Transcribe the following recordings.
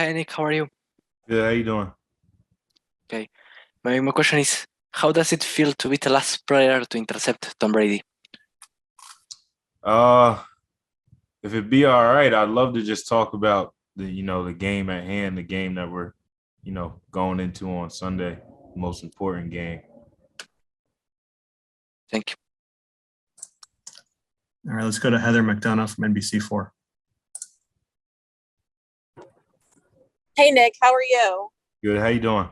Hi Nick, how are you? Good, how you doing? Okay. My question is, how does it feel to be the last player to intercept Tom Brady? Uh, if it be all right, I'd love to just talk about the game at hand, the game that we're, going into on Sunday, most important game. Thank you. All right, let's go to Heather McDonough from NBC4. Hey, Nick, how are you? Good, how you doing?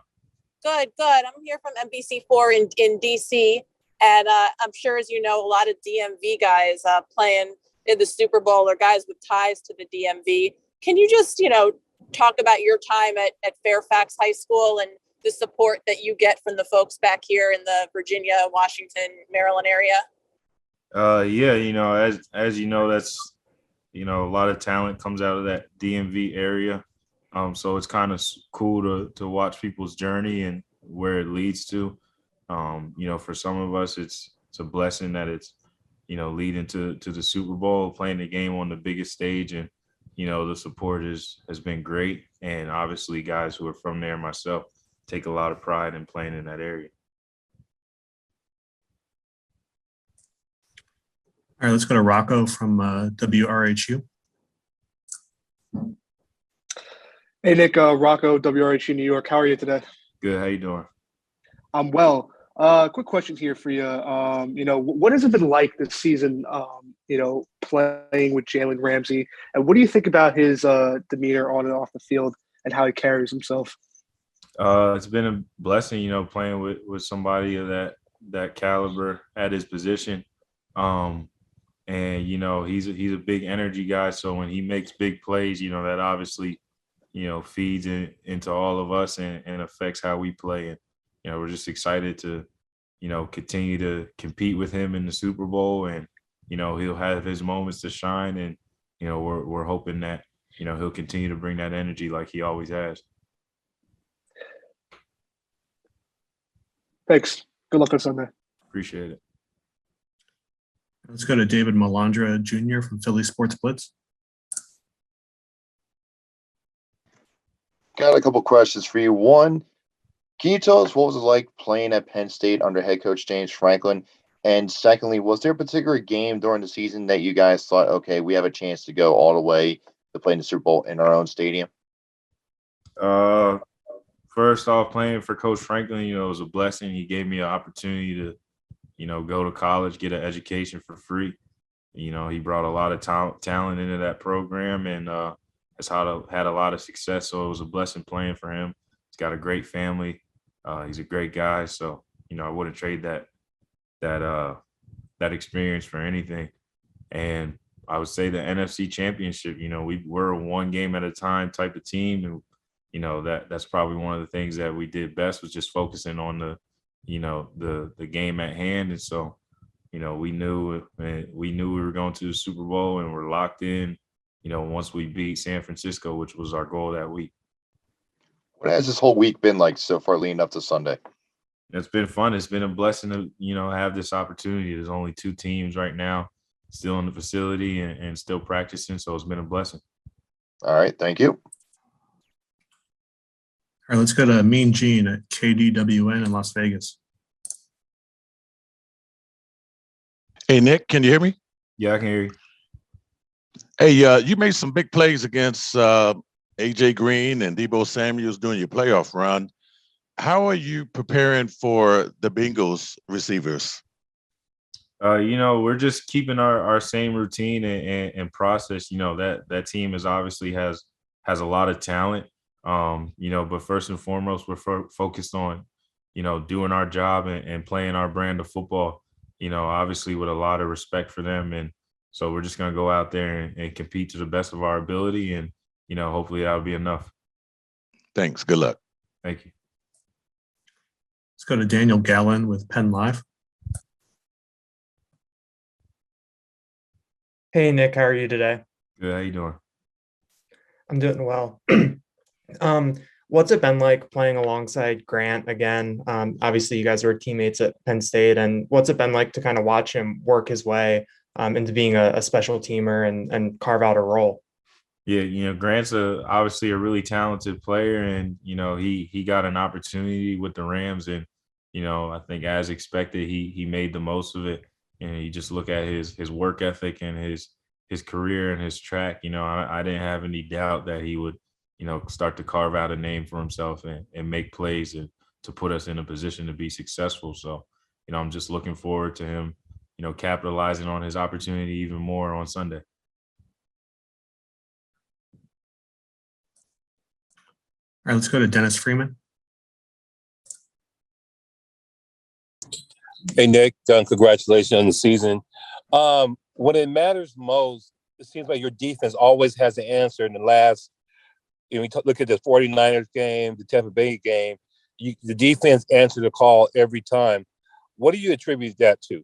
Good. I'm here from NBC4 in DC. And I'm sure, as you know, a lot of DMV guys playing in the Super Bowl or guys with ties to the DMV. Can you just, talk about your time at Fairfax High School and the support that you get from the folks back here in the Virginia, Washington, Maryland area? Yeah, as you know, that's a lot of talent comes out of that DMV area. So it's kind of cool to watch people's journey and where it leads to. For some of us, it's a blessing that it's leading to the Super Bowl, playing the game on the biggest stage, and the support has been great. And obviously, guys who are from there, myself, take a lot of pride in playing in that area. All right, let's go to Rocco from WRHU. Hey, Nick, Rocco, WRHU New York. How are you today? Good. How you doing? I'm well. Quick question here for you. What has it been like this season, playing with Jalen Ramsey? And what do you think about his demeanor on and off the field and how he carries himself? It's been a blessing, playing with somebody of that caliber at his position. And he's a big energy guy. So when he makes big plays, that obviously, feeds into all of us and affects how we play. And we're just excited to, continue to compete with him in the Super Bowl, and he'll have his moments to shine. And we're hoping that he'll continue to bring that energy like he always has. Thanks. Good luck on Sunday. Appreciate it. Let's go to David Malandra Jr. from Philly Sports Blitz. Got a couple questions for you. One, can you tell us what was it like playing at Penn State under head coach James Franklin? And secondly, was there a particular game during the season that you guys thought, okay, we have a chance to go all the way to play in the Super Bowl in our own stadium? First off, playing for Coach Franklin, it was a blessing. He gave me an opportunity to, go to college, get an education for free. He brought a lot of talent into that program, and has had a lot of success. So it was a blessing playing for him. He's got a great family. He's a great guy. So, I wouldn't trade that experience for anything. And I would say the NFC Championship, we're a one game at a time type of team. And, that's probably one of the things that we did best, was just focusing on the game at hand. And so, we knew we were going to the Super Bowl, and we're locked in, once we beat San Francisco, which was our goal that week. What has this whole week been like so far leading up to Sunday? It's been fun. It's been a blessing to, have this opportunity. There's only 2 teams right now still in the facility and still practicing. So it's been a blessing. All right. Thank you. All right, let's go to Mean Gene at KDWN in Las Vegas. Hey, Nick, can you hear me? Yeah, I can hear you. Hey, you made some big plays against A.J. Green and Deebo Samuels during your playoff run. How are you preparing for the Bengals receivers? We're just keeping our same routine and process. That team obviously has a lot of talent. But first and foremost, we're focused on, doing our job and playing our brand of football, obviously with a lot of respect for them. And so we're just going to go out there and compete to the best of our ability. And, hopefully that'll be enough. Thanks. Good luck. Thank you. Let's go to Daniel Gallen with Penn Live. Hey, Nick, how are you today? Good. How you doing? I'm doing well. What's it been like playing alongside Grant again? Obviously, you guys were teammates at Penn State, and what's it been like to kind of watch him work his way into being a special teamer and carve out a role? Yeah, Grant's obviously a really talented player, and he got an opportunity with the Rams, and I think as expected, he made the most of it. And you just look at his work ethic and his career and his track. I didn't have any doubt that he would start to carve out a name for himself and make plays and to put us in a position to be successful. So I'm just looking forward to him capitalizing on his opportunity even more on Sunday. All right, let's go to Dennis Freeman. Hey, Nick, congratulations on the season. When it matters most, it seems like your defense always has the answer in the last, look at the 49ers game, the Tampa Bay game, the defense answered the call every time. What do you attribute that to?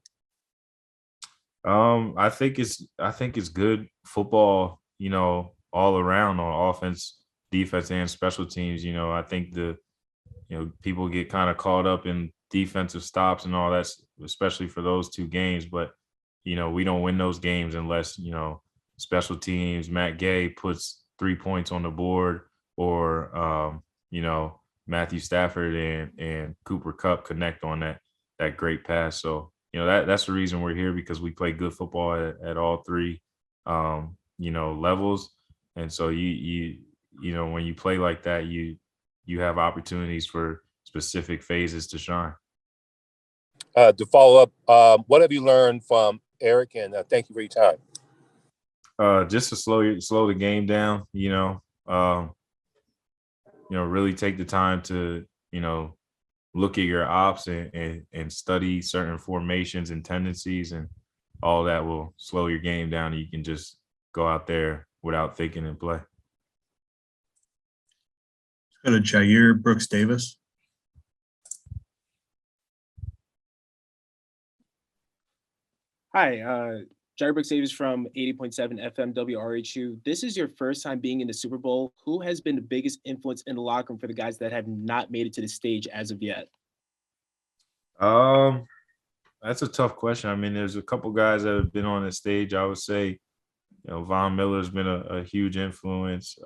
I think it's good football, all around on offense, defense, and special teams. I think people get kind of caught up in defensive stops and all that, especially for those two games. But, we don't win those games unless, special teams, Matt Gay puts 3 points on the board or, Matthew Stafford and Cooper Kupp connect on that great pass. So, that's the reason we're here, because we play good football at all three, levels. And so when you play like that, you have opportunities for specific phases to shine. To follow up, what have you learned from Eric? And thank you for your time. Just to slow the game down, really take the time to, look at your ops and study certain formations and tendencies, and all that will slow your game down. And you can just go out there without thinking and play. Let's go to Jair Brooks Davis. Hi, Jair Brooks Davis from 80.7 FM WRHU. This is your first time being in the Super Bowl. Who has been the biggest influence in the locker room for the guys that have not made it to the stage as of yet? That's a tough question. I mean, there's a couple guys that have been on the stage. I would say, Von Miller's been a huge influence.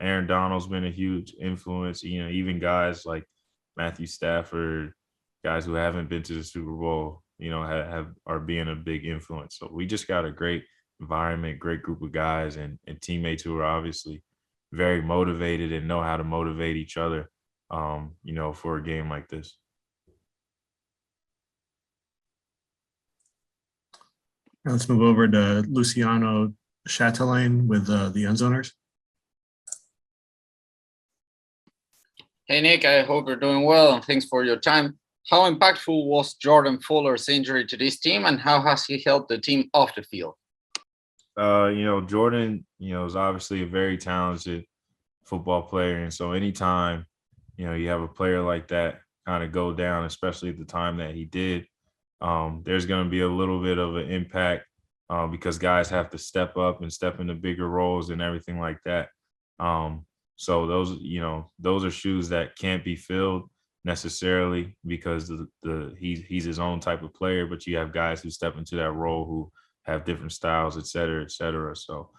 Aaron Donald's been a huge influence. Even guys like Matthew Stafford, guys who haven't been to the Super Bowl, are being a big influence. So we just got a great environment, great group of guys and teammates who are obviously very motivated and know how to motivate each other, for a game like this. Now let's move over to Luciano Chatelain with the Unzoners. Hey, Nick, I hope you're doing well, and thanks for your time. How impactful was Jordan Fuller's injury to this team, and how has he helped the team off the field? Jordan, is obviously a very talented football player. And so anytime, you have a player like that kind of go down, especially at the time that he did, there's going to be a little bit of an impact because guys have to step up and step into bigger roles and everything like that. So those are shoes that can't be filled necessarily because he's his own type of player, but you have guys who step into that role who have different styles, et cetera, et cetera. So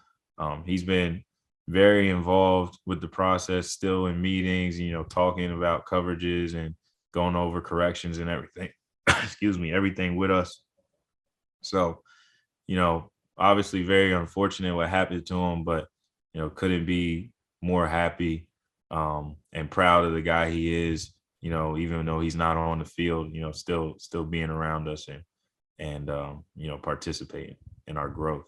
he's been very involved with the process, still in meetings, talking about coverages and going over corrections and everything. Excuse me, everything with us. So, obviously very unfortunate what happened to him, but, couldn't be more happy and proud of the guy he is, even though he's not on the field, still being around us and participating in our growth.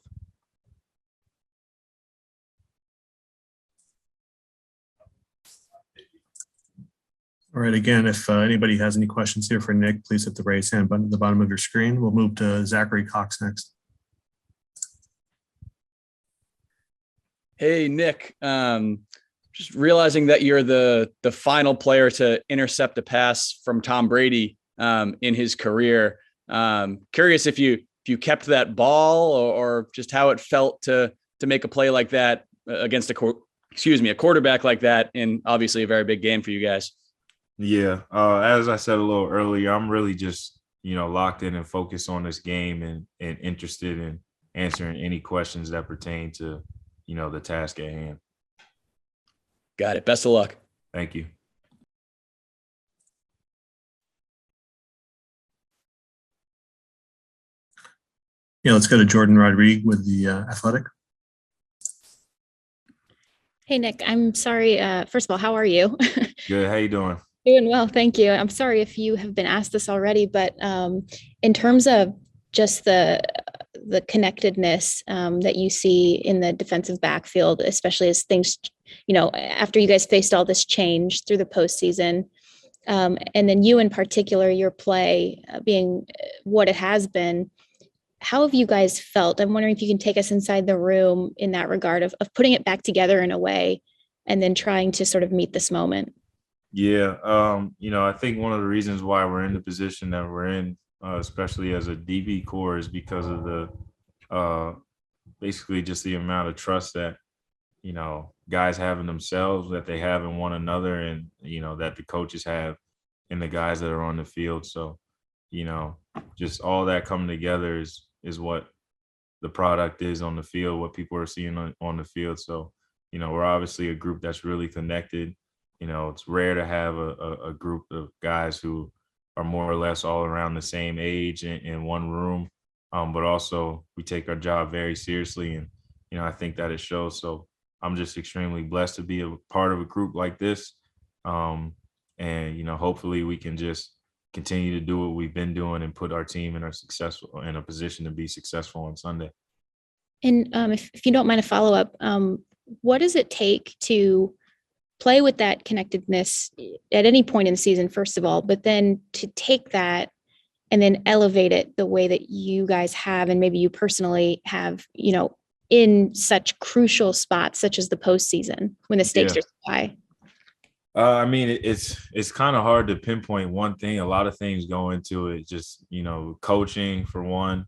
All right, again, if anybody has any questions here for Nick, please hit the raise hand button at the bottom of your screen. We'll move to Zachary Cox next. Hey, Nick, just realizing that you're the final player to intercept a pass from Tom Brady in his career. Curious if you kept that ball or just how it felt to make a play like that against a quarterback like that in obviously a very big game for you guys. Yeah, as I said a little earlier, I'm really just locked in and focused on this game and interested in answering any questions that pertain to the task at hand. Got it. Best of luck. Thank you. Yeah, let's go to Jordan Rodriguez with the Athletic. Hey, Nick, I'm sorry. First of all, how are you? Good. How you doing? Doing well, thank you. I'm sorry if you have been asked this already, but in terms of just the connectedness that you see in the defensive backfield, especially as things, after you guys faced all this change through the postseason, and then you in particular, your play being what it has been, how have you guys felt? I'm wondering if you can take us inside the room in that regard of putting it back together in a way and then trying to sort of meet this moment. Yeah. I think one of the reasons why we're in the position that we're in, especially as a DB core, is because of the basically just the amount of trust that, guys have in themselves, that they have in one another, and, that the coaches have in the guys that are on the field. So, just all that coming together is what the product is on the field, what people are seeing on the field. So, we're obviously a group that's really connected. It's rare to have a group of guys who are more or less all around the same age in one room. But also we take our job very seriously. And, I think that it shows. So I'm just extremely blessed to be a part of a group like this. And, hopefully we can just continue to do what we've been doing and put our team in a position to be successful on Sunday. And if you don't mind a follow-up, what does it take to play with that connectedness at any point in the season, first of all, but then to take that and then elevate it the way that you guys have, and maybe you personally have, in such crucial spots, such as the postseason when the stakes are so high? It's kind of hard to pinpoint one thing. A lot of things go into it. Just, coaching for one,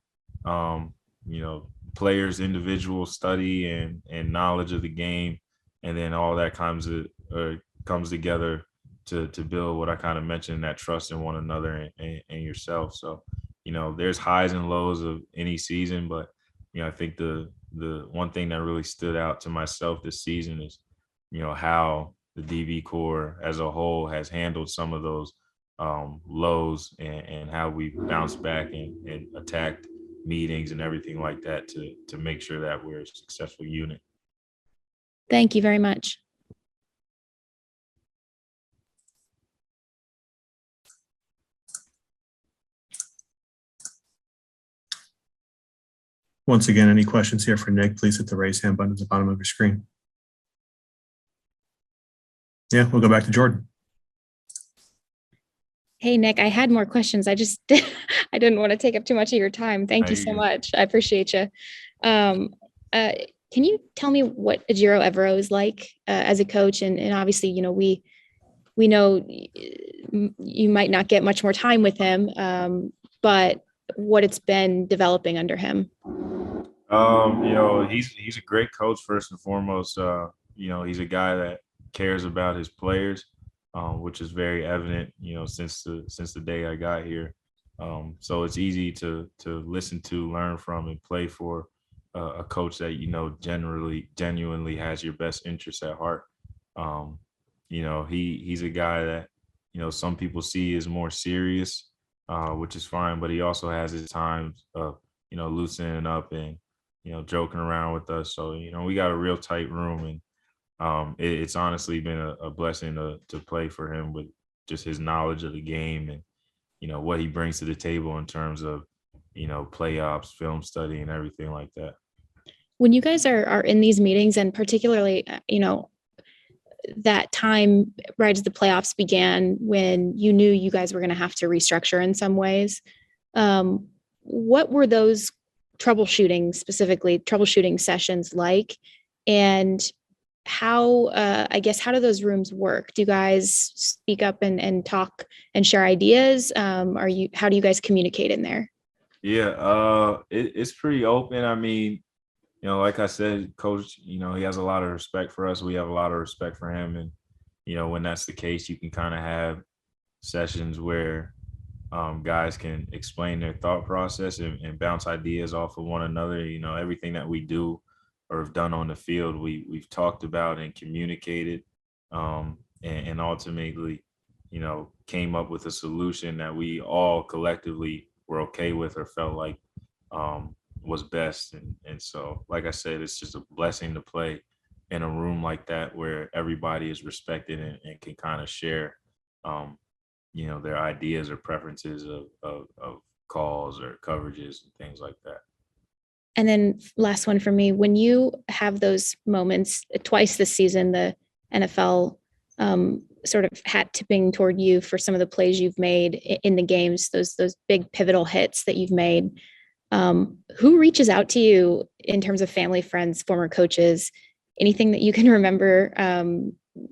players' individual study and knowledge of the game. And then all that comes together to build what I kind of mentioned, that trust in one another and yourself. So, there's highs and lows of any season, but, I think the one thing that really stood out to myself this season is, how the DB core as a whole has handled some of those lows and how we bounced back and attacked meetings and everything like that to make sure that we're a successful unit. Thank you very much. Once again, any questions here for Nick, please hit the raise hand button at the bottom of your screen. Yeah, we'll go back to Jordan. Hey, Nick, I had more questions. I just, I didn't want to take up too much of your time. Thank you so much. I appreciate you. Can you tell me what Ejiro Evero is like as a coach? And obviously, we know you might not get much more time with him, but what it's been developing under him. He's a great coach, first and foremost. He's a guy that cares about his players, which is very evident, since the day I got here. So it's easy to listen to, learn from, and play for a coach that, genuinely has your best interests at heart. He's a guy that, some people see as more serious, which is fine, but he also has his times of, loosening up and, joking around with us. So, we got a real tight room, and it's honestly been a blessing to play for him with just his knowledge of the game and, what he brings to the table in terms of, play ops, film study, and everything like that. When you guys are in these meetings, and particularly, that time right as the playoffs began, when you knew you guys were going to have to restructure in some ways, what were those troubleshooting sessions like? And how do those rooms work? Do you guys speak up and talk and share ideas? How do you guys communicate in there? Yeah, it's pretty open. I mean, like I said, Coach, he has a lot of respect for us. We have a lot of respect for him. And, when that's the case, you can kind of have sessions where guys can explain their thought process and bounce ideas off of one another. Everything that we do or have done on the field, we've talked about and communicated, and ultimately, you know, came up with a solution that we all collectively were okay with or felt like was best. And so, like I said, it's just a blessing to play in a room like that where everybody is respected and can kind of share, you know, their ideas or preferences of calls or coverages and things like that. And then last one for me, when you have those moments twice this season, the NFL sort of hat tipping toward you for some of the plays you've made in the games, those big pivotal hits that you've made. Who reaches out to you in terms of family, friends, former coaches, anything that you can remember,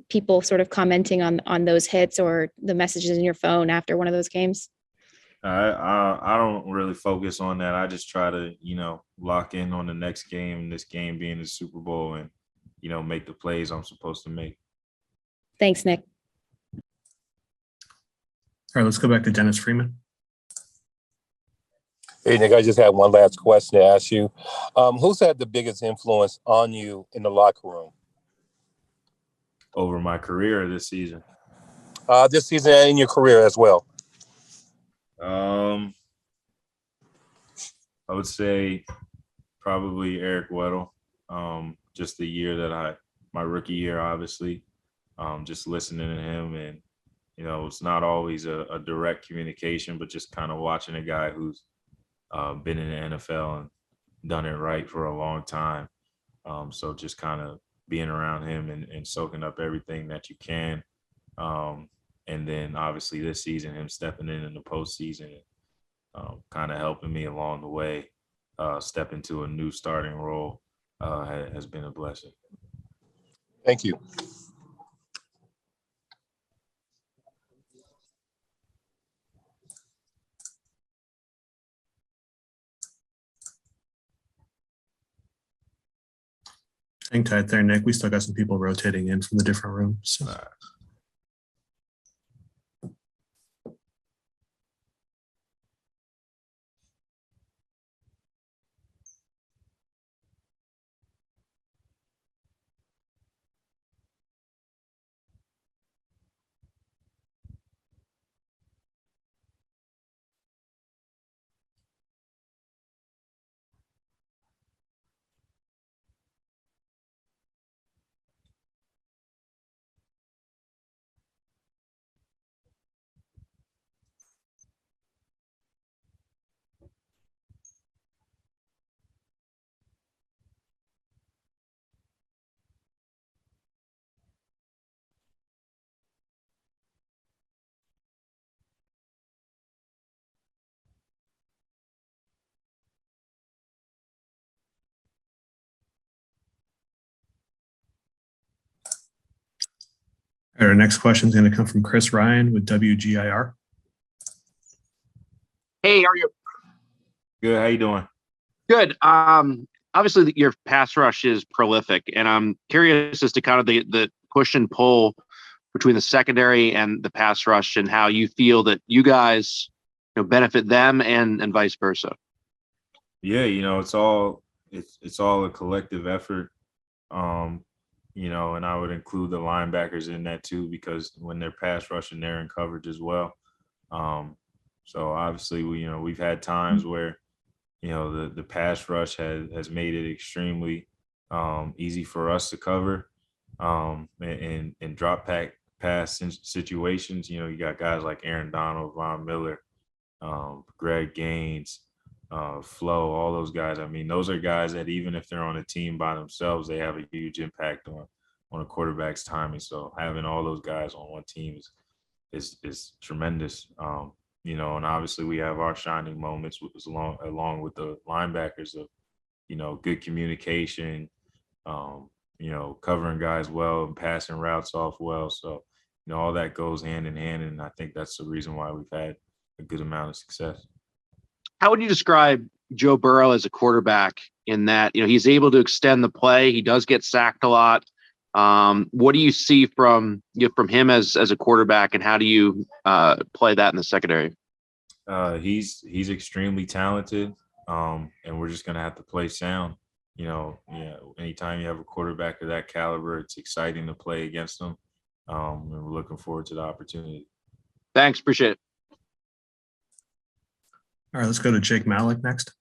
people sort of commenting on those hits or the messages in your phone after one of those games? I don't really focus on that. I just try to, you know, lock in on the next game, this game being the Super Bowl, and, you know, make the plays I'm supposed to make. Thanks, Nick. All right, let's go back to Dennis Freeman. Hey, Nick, I just had one last question to ask you. Who's had the biggest influence on you in the locker room? Over my career this season? This season and in your career as well. I would say probably Eric Weddle. Just the year that my rookie year, obviously, just listening to him, and, you know, it's not always a direct communication, but just kind of watching a guy who's been in the NFL and done it right for a long time. So just kind of being around him and soaking up everything that you can. And then obviously this season, him stepping in the postseason, kind of helping me along the way, step into a new starting role, has been a blessing. Thank you. Hang tight there, Nick. We still got some people rotating in from the different rooms. So. Our next question is going to come from Chris Ryan with WGIR. Hey, how are you? Good. How you doing? Good. Obviously, your pass rush is prolific, and I'm curious as to kind of the push and pull between the secondary and the pass rush, and how you feel that you guys, you know, benefit them and vice versa. Yeah, you know, it's all a collective effort. You know, and I would include the linebackers in that too, because when they're pass rushing, they're in coverage as well. So obviously, we've had times where, you know, the pass rush has made it extremely easy for us to cover, and drop pass situations. You know, you got guys like Aaron Donald, Von Miller, Greg Gaines, Flo, all those guys. I mean, those are guys that even if they're on a team by themselves, they have a huge impact on a quarterback's timing. So having all those guys on one team is tremendous. You know, and obviously we have our shining moments along with the linebackers of, you know, good communication, you know, covering guys well and passing routes off well. So, you know, all that goes hand in hand, and I think that's the reason why we've had a good amount of success. How would you describe Joe Burrow as a quarterback in that, you know, he's able to extend the play? He does get sacked a lot. What do you see from him as a quarterback, and how do you play that in the secondary? He's extremely talented, and we're just gonna have to play sound. anytime you have a quarterback of that caliber, it's exciting to play against them. And we're looking forward to the opportunity. Thanks. Appreciate it. All right, let's go to Jake Malik next.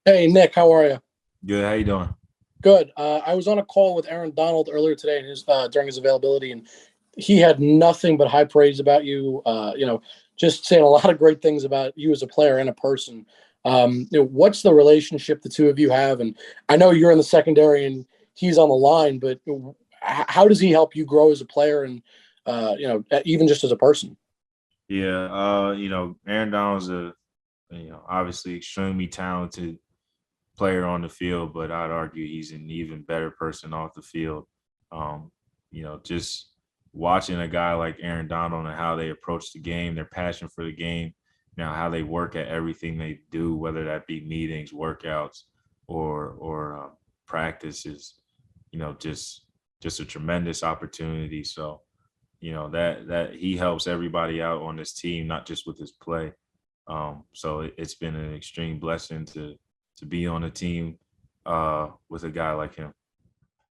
Hey, Nick, how are you? Good. How you doing? Good. I was on a call with Aaron Donald earlier today during his availability, and he had nothing but high praise about you. Just saying a lot of great things about you as a player and a person. What's the relationship the two of you have? And I know you're in the secondary and he's on the line, but how does he help you grow as a player and even just as a person? Yeah, Aaron Donald's obviously extremely talented player on the field, but I'd argue he's an even better person off the field. Just watching a guy like Aaron Donald and how they approach the game, their passion for the game, how they work at everything they do, whether that be meetings, workouts, or practices, just a tremendous opportunity. So, that he helps everybody out on this team, not just with his play. So it's been an extreme blessing to be on a team with a guy like him.